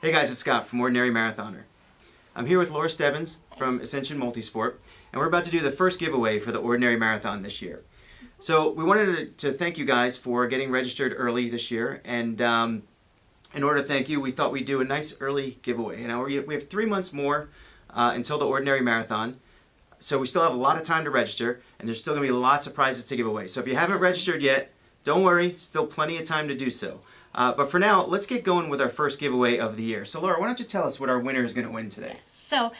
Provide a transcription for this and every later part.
Hey guys, it's Scott from Ordinary Marathoner. I'm here with Laura Stebbins from Ascension Multisport, and we're about to do the first giveaway for the Ordinary Marathon this year. So we wanted to thank you guys for getting registered early this year, and in order to thank you, we thought we'd do a nice early giveaway. You know, we have 3 months more until the Ordinary Marathon, so we still have a lot of time to register, and there's still going to be lots of prizes to give away. So if you haven't registered yet, don't worry, still plenty of time to do so. But for now, let's get going with our first giveaway of the year. So Laura, why don't you tell us what our winner is going to win today? Yes. So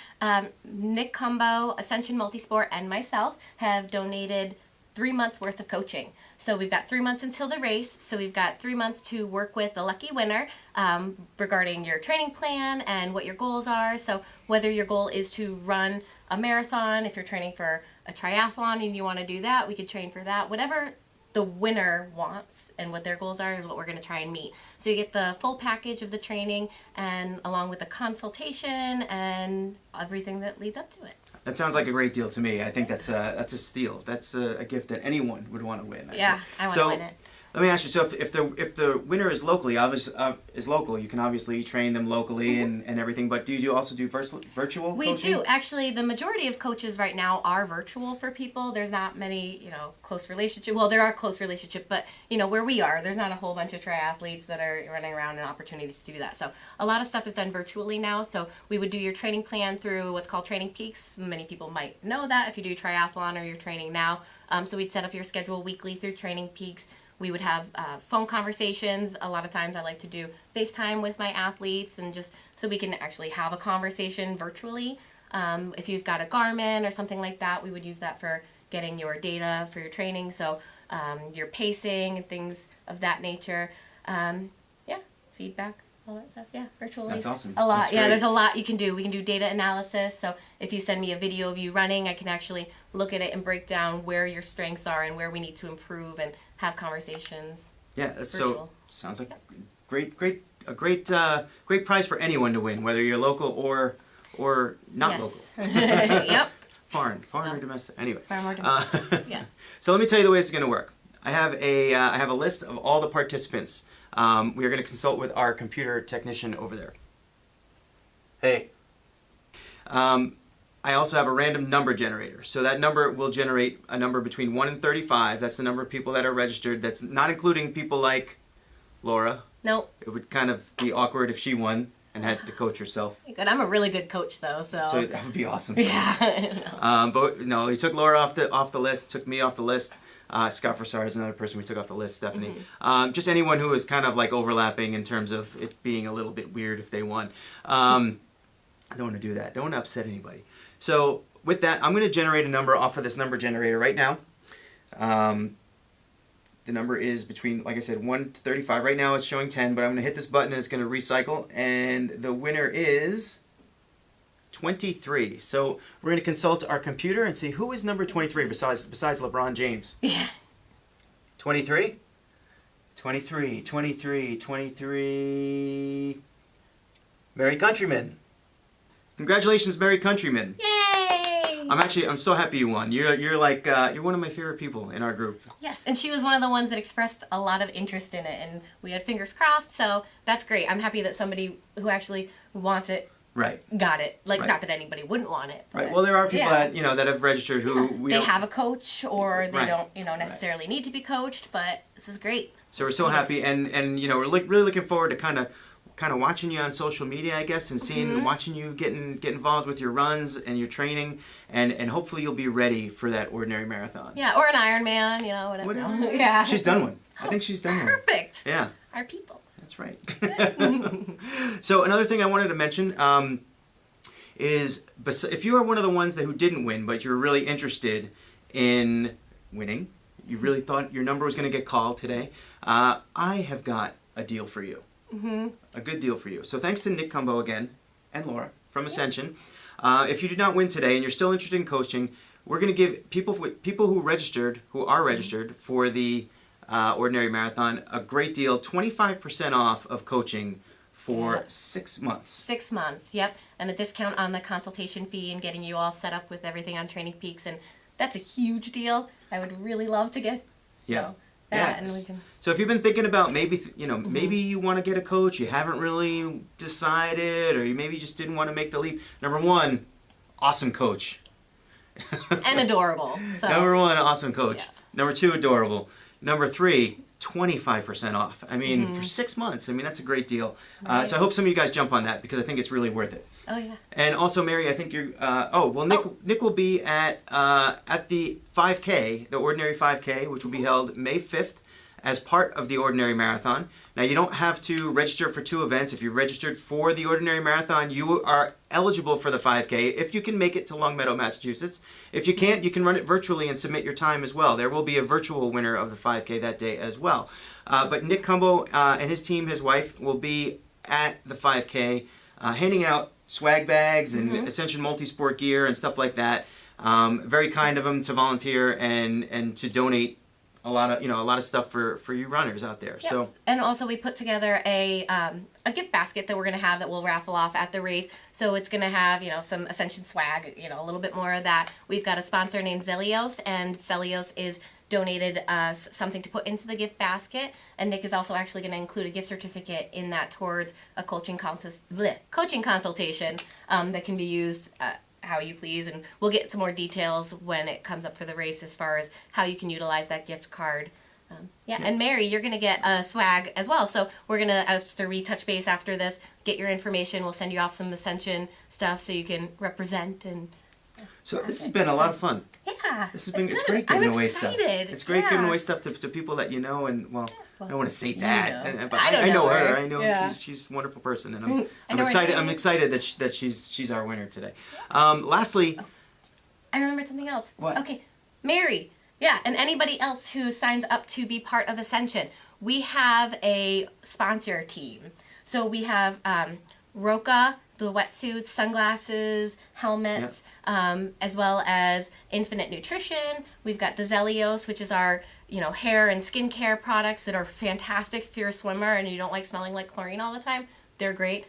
Nick Cumbo, Ascension Multisport, and myself have donated 3 months worth of coaching. So we've got 3 months until the race. So we've got 3 months to work with the lucky winner regarding your training plan and what your goals are. So whether your goal is to run a marathon, if you're training for a triathlon and you want to do that, we could train for that. Whatever the winner wants and what their goals are is what we're going to try and meet. So you get the full package of the training and along with the consultation and everything that leads up to it. That sounds like a great deal to me. I think that's a steal. That's a gift that anyone would want to win. I want to win it. Let me ask you. So if the winner is locally, is local, you can obviously train them locally and everything. But do you also do virtual We coaching? do. Actually, the majority of coaches right now are virtual for people. There's not many, close relationship. Well, there are close relationship, but where we are, there's not a whole bunch of triathletes that are running around and opportunities to do that. So a lot of stuff is done virtually now. So we would do your training plan through what's called Training Peaks. Many people might know that if you do triathlon or you're training now. So we'd set up your schedule weekly through Training Peaks. We would have phone conversations. A lot of times I like to do FaceTime with my athletes and just so we can actually have a conversation virtually. If you've got a Garmin or something like that, we would use that for getting your data for your training. So your pacing and things of that nature. Feedback, all that stuff. Yeah, virtually. That's awesome. A lot. That's Yeah, great. there's a lot you can do. We can do data analysis. So if you send me a video of you running, I can actually look at it and break down where your strengths are and where we need to improve and have conversations. Yeah, virtual. so sounds like a great prize for anyone to win, whether you're local or not local. Yep. Foreign or domestic. Anyway. Foreign or domestic. Yeah. So let me tell you the way this is going to work. I have a list of all the participants. We are going to consult with our computer technician over there. Hey. I also have a random number generator. So that number will generate a number between 1 and 35. That's the number of people that are registered. That's not including people like Laura. Nope. It would kind of be awkward if she won and had to coach herself. Good. I'm a really good coach, though. So that would be awesome. Yeah. But no, he took Laura off the list. Took me off the list. Scott Forsard is another person we took off the list. Stephanie. Mm-hmm. Just anyone who is kind of like overlapping in terms of it being a little bit weird if they won. I don't want to do that. Don't want to upset anybody. So with that, I'm going to generate a number off of this number generator right now. The number is between, like I said, 1 to 35. Right now it's showing 10, but I'm going to hit this button and it's going to recycle. And the winner is 23. So we're going to consult our computer and see who is number 23 besides LeBron James. Yeah. 23? 23. Merry Countryman. Congratulations, Merry Countryman. Yay! I'm so happy you won. You're like you're one of my favorite people in our group. Yes, and she was one of the ones that expressed a lot of interest in it, and we had fingers crossed. So that's great. I'm happy that somebody who actually wants it, got it. Like Right. Not that anybody wouldn't want it. But, Right. Well, there are people that that have registered who they have a coach or they Right. don't necessarily need to be coached. But this is great. So we're so happy, and we're really looking forward to kind of watching you on social media, I guess, and watching you get involved with your runs and your training, and hopefully you'll be ready for that Ordinary Marathon. Yeah, or an Ironman, whatever. Yeah. She's done one. I think she's done one. Perfect. Yeah. Our people. That's right. So another thing I wanted to mention is if you are one of the ones who didn't win, but you're really interested in winning, you really thought your number was going to get called today, I have got a deal for you. A good deal for you. So thanks to Nick Cumbo again and Laura from Ascension. If you did not win today and you're still interested in coaching, we're going to give people who are registered for the Ordinary Marathon a great deal, 25% off of coaching for 6 months. 6 months, yep. And a discount on the consultation fee and getting you all set up with everything on Training Peaks. And that's a huge deal. I would really love to get that, and we can. So if you've been thinking about maybe maybe you want to get a coach, you haven't really decided, or you maybe just didn't want to make the leap. Number one, awesome coach. And adorable. So. Number one, awesome coach. Yeah. Number two, adorable. Number three, 25% off. I mean, for 6 months. I mean, that's a great deal. Right. So I hope some of you guys jump on that because I think it's really worth it. Oh yeah. And also, Mary, I think you're. Nick will be at the 5K, the Ordinary 5K, which will be held May 5th as part of the Ordinary Marathon. Now, you don't have to register for 2 events. If you're registered for the Ordinary Marathon, you are eligible for the 5K if you can make it to Longmeadow, Massachusetts. If you can't, you can run it virtually and submit your time as well. There will be a virtual winner of the 5K that day as well. But Nick Cumbo and his team, his wife, will be at the 5K handing out swag bags and Ascension Multisport gear and stuff like that. Very kind of them to volunteer and to donate a lot of stuff for you runners out there. Yes. So and also we put together a gift basket that we're going to have that we'll raffle off at the race. So it's going to have some Ascension swag, a little bit more of that. We've got a sponsor named Zelios, and Zelios is donated us something to put into the gift basket, and Nick is also actually going to include a gift certificate in that towards a coaching consultation that can be used how you please, and we'll get some more details when it comes up for the race as far as how you can utilize that gift card. And Mary, you're going to get a swag as well, so we're going to, after we touch base after this, get your information. We'll send you off some Ascension stuff so you can represent. And so this has been a lot of fun. Yeah, It's great giving away stuff. It's great Yeah. giving away stuff to people that you know, and I don't want to say that, know. but I know know her. her. I know Yeah. she's a wonderful person, and I I'm know her excited. name. I'm excited that she's our winner today. Lastly, I remembered something else. What? Okay, Mary. Yeah, and anybody else who signs up to be part of Ascension, we have a sponsor team. So we have Roca, the wetsuits, sunglasses, helmets, as well as Infinite Nutrition. We've got the Zelios, which is our hair and skincare products that are fantastic if you're a swimmer and you don't like smelling like chlorine all the time. They're great.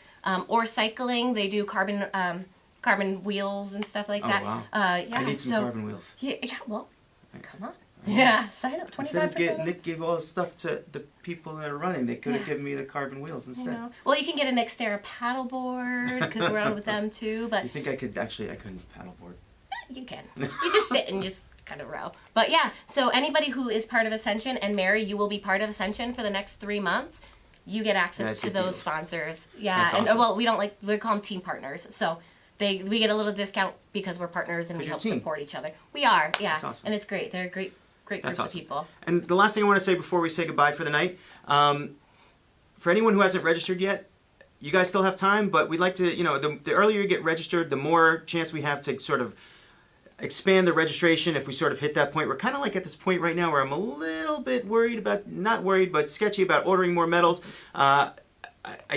Or cycling, they do carbon wheels and stuff like that. Wow. Yeah, I need some carbon wheels. Yeah, well, come on. Yeah, sign up. 25%. Instead of Nick gave all the stuff to the people that are running, they could have given me the carbon wheels instead. Well, you can get an Xterra paddleboard because we're on with them too. But you think I could? Actually, I couldn't paddleboard. You can. You just sit and just kind of row. But yeah, so anybody who is part of Ascension, and Mary, you will be part of Ascension for the next 3 months. You get access to those deals. sponsors. Yeah, That's and awesome. we call them team partners. So we get a little discount because we're partners and we help support each other. We are, yeah. That's awesome. And it's great. They're great groups of people. And the last thing I want to say before we say goodbye for the night, for anyone who hasn't registered yet, you guys still have time, but we'd like to, the earlier you get registered, the more chance we have to sort of expand the registration if we sort of hit that point. We're kind of like at this point right now where I'm a little bit not worried, but sketchy about ordering more medals. I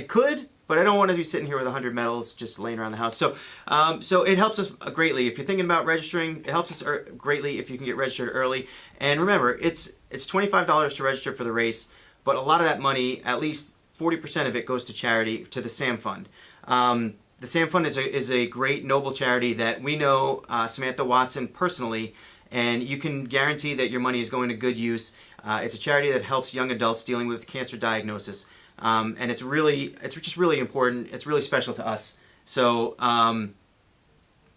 could, but I don't want to be sitting here with 100 medals just laying around the house. So it helps us greatly. If you're thinking about registering, it helps us greatly if you can get registered early. And remember, it's $25 to register for the race, but a lot of that money, at least 40% of it, goes to charity, to the SAM Fund. The SAM Fund is a great, noble charity that we know Samantha Watson personally, and you can guarantee that your money is going to good use. It's a charity that helps young adults dealing with cancer diagnosis. And it's just really important. It's really special to us. So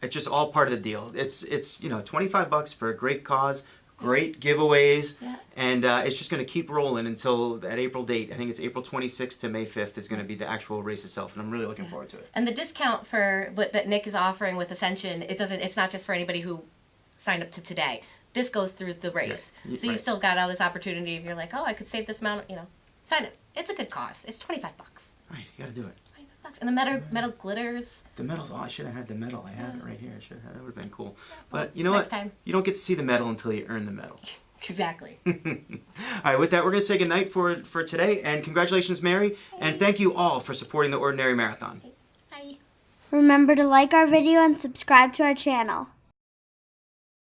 it's just all part of the deal. It's $25 for a great cause, great giveaways, and it's just going to keep rolling until that April date. I think it's April 26th to May 5th is going to be the actual race itself, and I'm really looking forward to it. And the discount that Nick is offering with Ascension, it's not just for anybody who signed up to today. This goes through the race, so you still got all this opportunity. If you're like, oh, I could save this amount, sign up. It's a good cause. It's $25. Right, you got to do it. $25. And the metal glitters. The medals. Oh, I should have had the medal. I have it right here. That would have been cool. Well, But you know next what? time. You don't get to see the medal until you earn the medal. Exactly. All right, with that, we're going to say goodnight for today. And congratulations, Mary. And thank you all for supporting the Ordinary Marathon. Bye. Remember to like our video and subscribe to our channel.